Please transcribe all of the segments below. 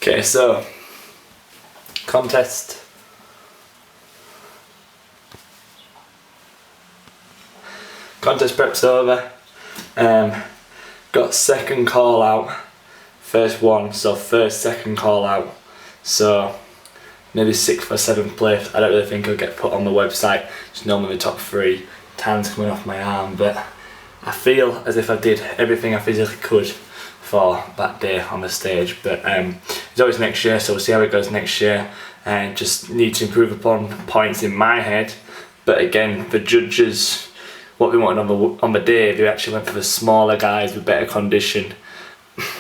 Okay, so contest. Contest prep's over. Got second call out, first one, so first, second call out. So maybe 6th or 7th place. I don't really think I'll get put on the website. It's normally the top 3. Tan's coming off my arm, but I feel as if I did everything I physically could for that day on the stage. But it's always next year, so we'll see how it goes next year. And just need to improve upon points in my head. But again, the judges, what we wanted on the day, they actually went for the smaller guys with better condition.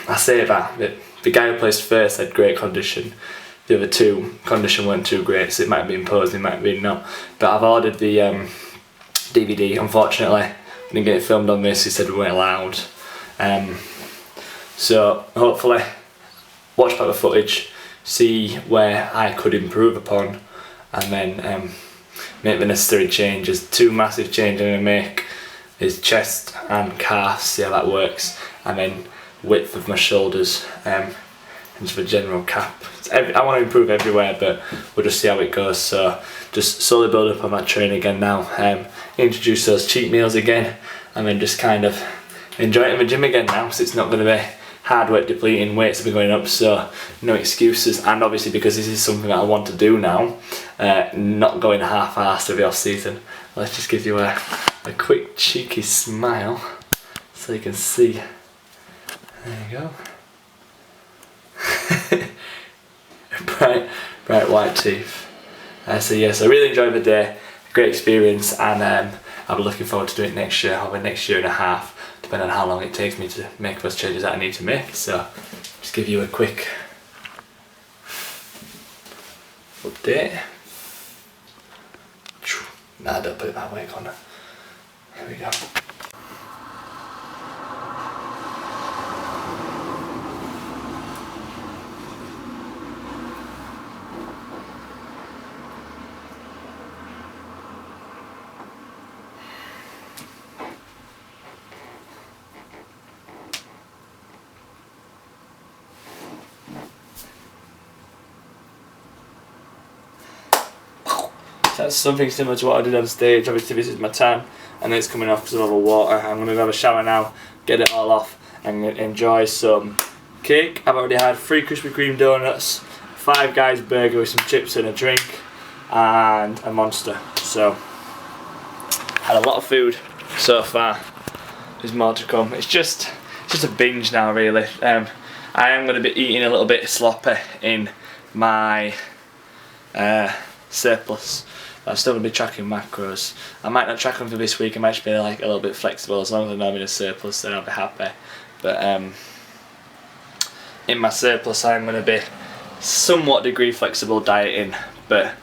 I say that, but the guy who placed first had great condition. The other two, condition weren't too great, so it might be imposed, it might be not. But I've ordered the DVD, unfortunately. I didn't get it filmed on this, he said we weren't allowed. So hopefully, watch back the footage, see where I could improve upon, and then make the necessary changes. 2 massive changes I'm going to make is chest and calf, see how that works, and then width of my shoulders and just the general cap. I want to improve everywhere, but we'll just see how it goes. So just slowly build up on that training again now, introduce those cheat meals again, and then just kind of enjoy it in the gym again now, because it's not going to be hard work depleting, weights will be going up, so no excuses. And obviously because this is something that I want to do now, not going half-assed with the off-season. Let's just give you a quick cheeky smile so you can see. There you go. bright white teeth. So yes, I really enjoyed the day, great experience, and I'll be looking forward to doing it next year, or the next year and a half, depending on how long it takes me to make those changes that I need to make. So just give you a quick update. Nah, don't put it that way, Connor. Here we go. That's something similar to what I did on stage. Obviously this is my tan, and then it's coming off because of all the water. I'm going to have a shower now, get it all off, and enjoy some cake. I've already had 3 Krispy Kreme donuts, 5 Guys burger with some chips and a drink, and a Monster. So, had a lot of food so far. There's more to come. It's just a binge now, really. I am going to be eating a little bit sloppy in my surplus. I'm still going to be tracking macros. I might not track them for this week, I might just be like a little bit flexible. As long as I know I'm in a surplus, then I'll be happy. But in my surplus I'm going to be somewhat degree flexible dieting, but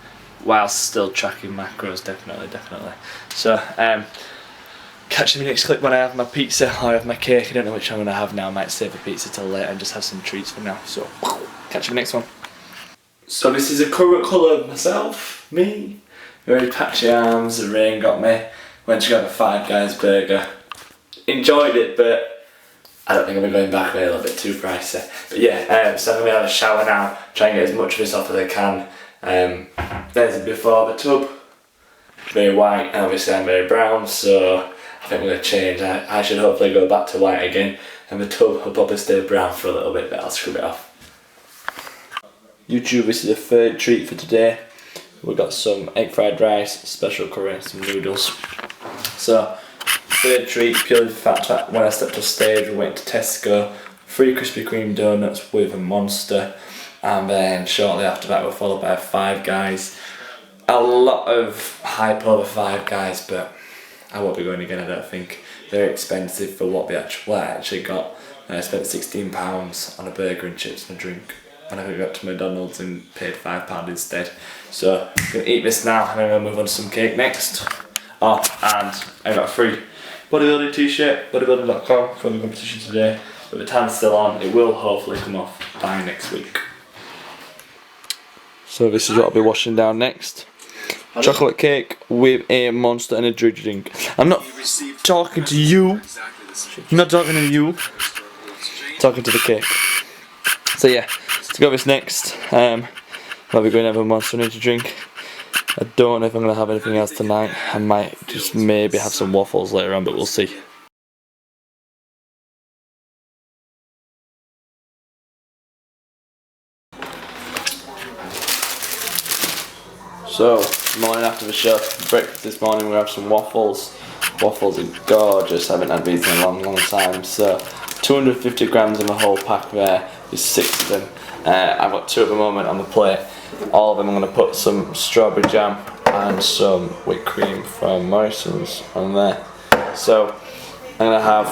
whilst still tracking macros, definitely. So catch me next clip when I have my pizza or I have my cake. I don't know which I'm going to have now. I might save the pizza till later and just have some treats for now. So catch you next one. So this is a current colour of myself, me. Very patchy arms, the rain got me. Went to grab a 5 Guys burger. Enjoyed it, but I don't think I'm going back. A little bit too pricey. But yeah, so I'm going to have a shower now, try and get as much of this off as I can. There's a before the tub. Very white, and obviously I'm very brown, so I think we're going to change. I should hopefully go back to white again, and the tub will probably stay brown for a little bit, but I'll scrub it off. YouTube, this is the 3rd treat for today. We've got some egg fried rice, special curry, some noodles. So, 3rd treat, purely for the fact that when I stepped off stage, we went to Tesco, 3 Krispy Kreme donuts with a Monster, and then shortly after that we're followed by 5 Guys. A lot of hype over 5 Guys, but I won't be going again, I don't think. They're expensive for what I actually got. I spent £16 on a burger and chips and a drink. And I got to McDonald's and paid £5 instead. So I'm going to eat this now, and then I'm going to move on to some cake next. Oh, and I got a free bodybuilding t-shirt, bodybuilding.com, for the competition today. But the tan's still on, it will hopefully come off by next week. So this is what I'll be washing down next. Chocolate cake with a Monster and a drink. I'm not talking to you. I'm not talking to you. I'm talking to the cake. So yeah, to go this next. I'll be going to have a more something to drink. I don't know if I'm going to have anything else tonight. I might just maybe have some waffles later on, but we'll see. So, morning after the show, breakfast this morning we have some waffles. Waffles are gorgeous, I haven't had these in a long time. So, 250 grams in the whole pack there, there's 6 of them. I've got 2 at the moment on the plate. All of them I'm going to put some strawberry jam and some whipped cream from Morrison's on there. So, I'm going to have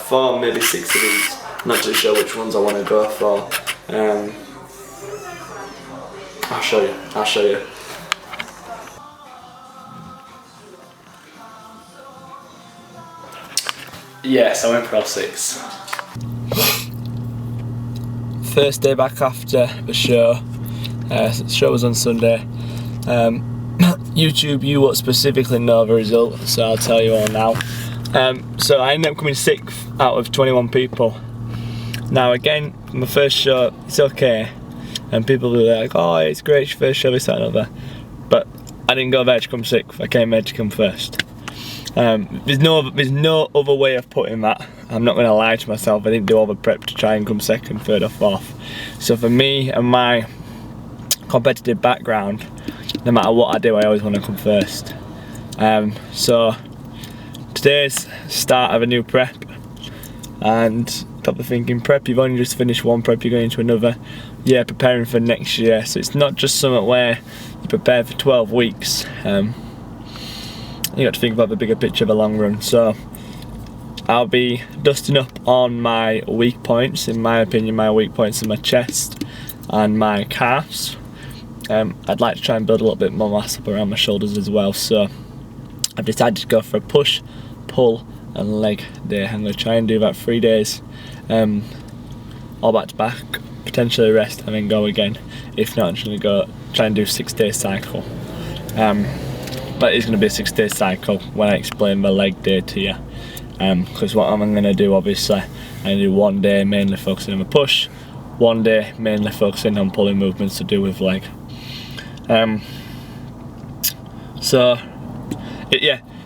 4, maybe 6 of these. I'm not too sure which ones I want to go for. I'll show you. Yes, I went for all 6. First day back after the show. The show was on Sunday. YouTube, you won't specifically know the result, so I'll tell you all now. So I ended up coming 6th out of 21 people. Now again, my first show, it's okay. And people were like, oh, it's great, it's your first show, this, that, and other. But I didn't go there to come 6th, I came there to come first. There's no other way of putting that. I'm not going to lie to myself, I didn't do all the prep to try and come 2nd, 3rd or 4th. So for me and my competitive background, no matter what I do, I always want to come first. So today's start of a new prep, and got the thinking, prep, you've only just finished one prep, you're going into another. Yeah, preparing for next year, so it's not just something where you prepare for 12 weeks. You got to think about the bigger picture of the long run. So I'll be dusting up on my weak points. In my opinion, my weak points are my chest and my calves. I'd like to try and build a little bit more mass up around my shoulders as well, so I've decided to go for a push, pull and leg day. I'm going to try and do that 3 days, all back to back, potentially rest and then go again. If not, I'm just going to go try and do a 6-day cycle. But it's going to be a 6-day cycle when I explain the leg day to you, because what I'm going to do, obviously, I'm going to do 1 day mainly focusing on the push, 1 day mainly focusing on pulling movements to do with leg. Yeah,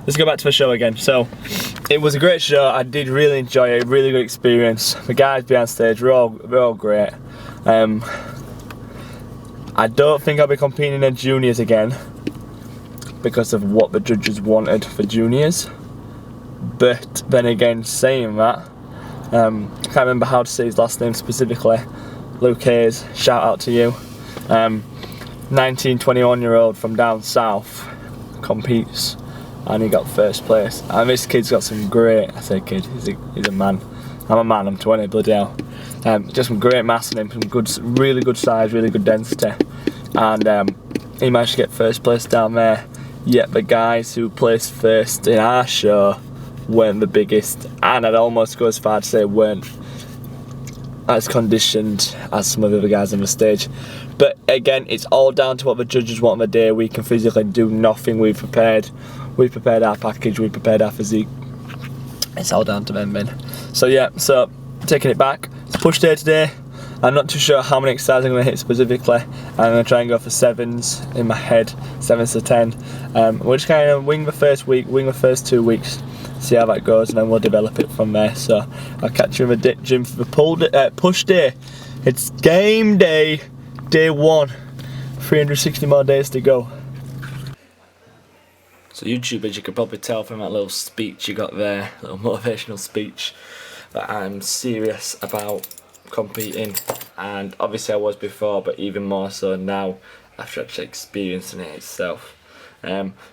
let's go back to the show again. So it was a great show, I did really enjoy it, really good experience. The guys behind stage were all great. I don't think I'll be competing in juniors again because of what the judges wanted for juniors, but then again, saying that, I can't remember how to say his last name specifically. Luke Hayes, shout out to you. 21-year-old from down south competes and he got 1st place, and this kid's got some great, I say kid, he's a man. I'm a man, I'm 20, bloody hell. Just some great mass in him, some good, really good size, really good density, and he managed to get 1st place down there. Yet the guys who placed 1st in our show weren't the biggest, and I'd almost go as far to say weren't as conditioned as some of the other guys on the stage. But again, it's all down to what the judges want on the day. We can physically do nothing. We've prepared our package, we've prepared our physique. It's all down to them, men. So yeah, so taking it back, it's push day today. I'm not too sure how many exercises I'm going to hit specifically. I'm going to try and go for 7s in my head, 7s to 10. We're just kind of wing the first week, wing the first 2 weeks, see how that goes, and then we'll develop it from there. So I'll catch you in the gym for the push day. It's game day, day 1. 360 more days to go. So YouTube, as you could probably tell from that little speech you got there, little motivational speech, that I'm serious about competing, and obviously I was before, but even more so now after actually experiencing it itself.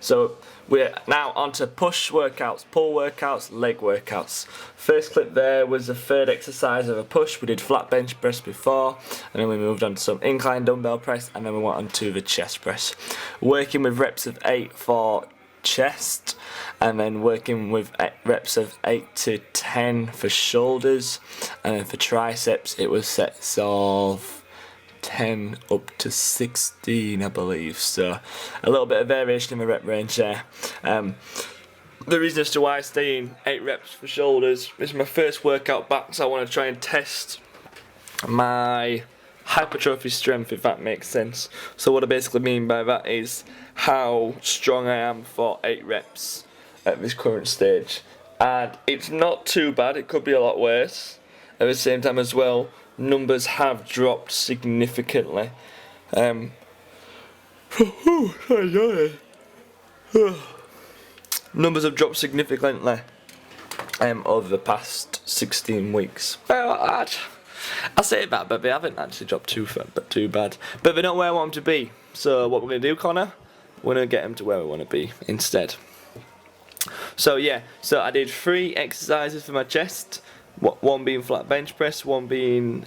So we're now on to push workouts, pull workouts, leg workouts. First clip there was the 3rd exercise of a push. We did flat bench press before, and then we moved on to some incline dumbbell press, and then we went on to the chest press. Working with reps of 8 for chest, and then working with reps of 8 to 10 for shoulders, and then for triceps it was sets of 10 up to 16, I believe. So a little bit of variation in the rep range there. the reason as to why I stay in 8 reps for shoulders is my first workout back, so I want to try and test my hypertrophy strength, if that makes sense. So what I basically mean by that is how strong I am for 8 reps at this current stage. And it's not too bad, it could be a lot worse. At the same time as well, numbers have dropped significantly. Numbers have dropped significantly over the past 16 weeks. Well, I say that, but they haven't actually dropped too bad. But they're not where I want them to be. So what we're going to do, Connor, we're going to get them to where we want to be instead. So yeah, so I did 3 exercises for my chest. One being flat bench press, one being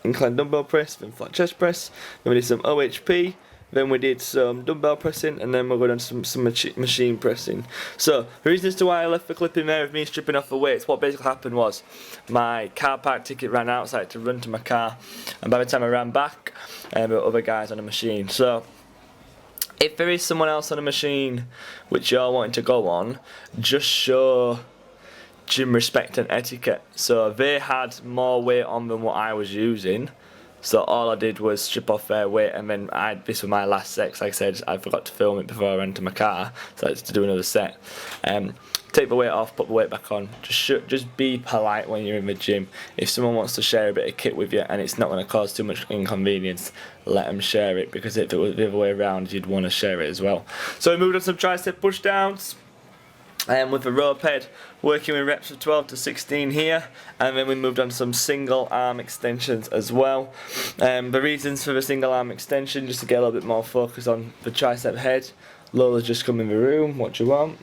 incline dumbbell press, then flat chest press. Then we did some OHP. Then we did some dumbbell pressing, and then we're going to some machine pressing. So the reason as to why I left the clip in there of me stripping off the weights, what basically happened was my car park ticket ran out, so I had to run to my car, and by the time I ran back, there were other guys on the machine. So if there is someone else on a machine which you're wanting to go on, just show gym respect and etiquette. So they had more weight on than what I was using. So all I did was strip off their weight, and then this was my last set. Like I said, I forgot to film it before I ran to my car, so I had to do another set. Take the weight off, put the weight back on. Just be polite when you're in the gym. If someone wants to share a bit of kit with you and it's not going to cause too much inconvenience, let them share it, because if it was the other way around, you'd want to share it as well. So we moved on some tricep push downs. With the rope head, working with reps of 12 to 16 here, and then we moved on to some single arm extensions as well. The reasons for the single arm extension, just to get a little bit more focus on the tricep head. Lola's just come in the room. What do you want?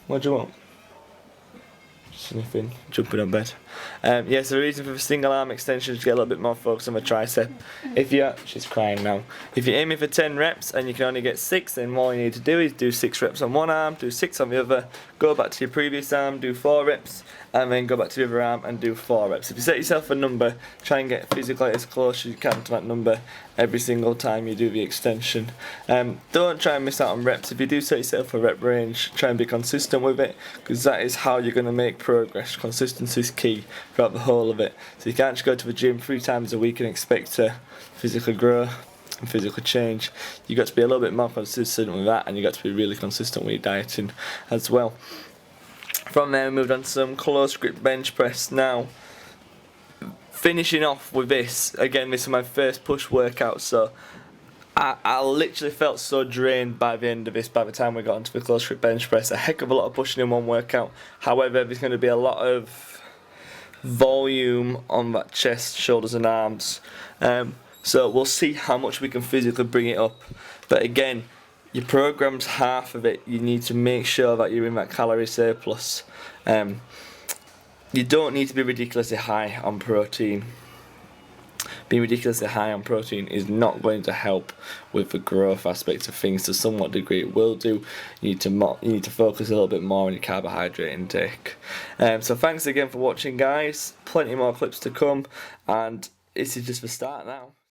What do you want? Sniffing, jumping on bed. Yes, the reason for the single arm extension is to get a little bit more focus on the tricep. She's crying now. If you're aiming for 10 reps and you can only get 6, then all you need to do is do 6 reps on one arm, do 6 on the other, go back to your previous arm, do 4 reps, and then go back to the other arm and do 4 reps. If you set yourself a number, try and get physically as close as you can to that number every single time you do the extension. Don't try and miss out on reps. If you do set yourself a rep range, try and be consistent with it, because that is how you're going to make progress. Consistency is key throughout the whole of it. So you can't just go to the gym 3 times a week and expect to physically grow and physically change. You got to be a little bit more consistent with that, and you got to be really consistent with your dieting as well. From there we moved on to some close grip bench press. Now, finishing off with this, again this is my first push workout, so I literally felt so drained by the end of this. By the time we got onto the close grip bench press, a heck of a lot of pushing in one workout. However, there's going to be a lot of volume on that chest, shoulders and arms, so we'll see how much we can physically bring it up. But again, your program's half of it. You need to make sure that you're in that calorie surplus. You don't need to be ridiculously high on protein. Being ridiculously high on protein is not going to help with the growth aspect of things. To somewhat degree it will do. You need to focus a little bit more on your carbohydrate intake. So thanks again for watching, guys. Plenty more clips to come, and this is just the start now.